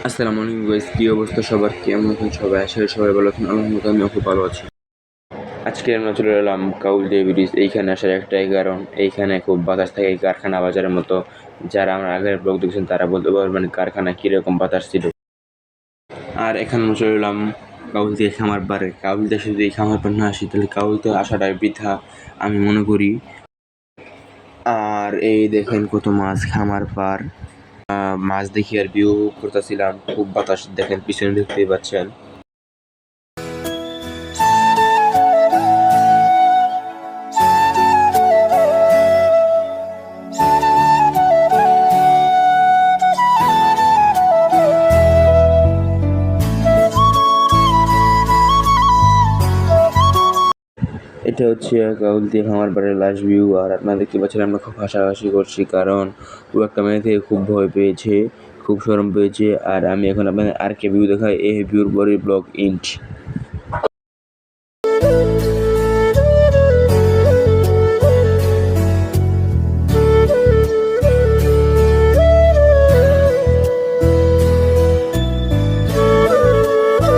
আসসালামু আলাইকুম গাইস, কি অবস্থা সবার? কেমন আছেন সবাই? আশা করি সবাই ভালো আছেন। আলহামদুলিল্লাহ আমিও খুব ভালো আছি। আজকে আমরা চলে এলাম কাউলদিয়া ব্রিজ। এইখানে আসার একটাই কারণ, এইখানে খুব বাতাস থাকে কারখানা বাজারের মতো। যারা আমার আগের ব্লগ দেখছেন তারা বলতে পারবেন কারখানা কিরকম বাতাস ছিল। আর এখানে আমরা চলে এলাম কাউলদিয়া খামার পাড়ে। কাউলদিয়া শুধু এই খামার পাড় না আসি তাহলে কাউলদিয়া আসাটাই বৃথা আমি মনে করি। আর এই দেখেন কত মাছ, খামার পাড়। মাছ দেখি আর ভিউ করতেছিলাম। খুব বাতাস, দেখেন পিছনে দেখতেই পাচ্ছেন। এটা হচ্ছে কাউলদিয়া খামার পাড়ের লাস্ট ভিউ। আর আপনারা দেখতে পাচ্ছেন আমরা খুব হাসাহাসি করছি, কারণ ও একটা মেয়ে থেকে খুব ভয় পেয়েছে, খুব শরম পেয়েছে। আর আমি এখন আপনাদের আর কে ভিউ দেখাই, এই ভিউর পরে ব্লগ ইন্ট।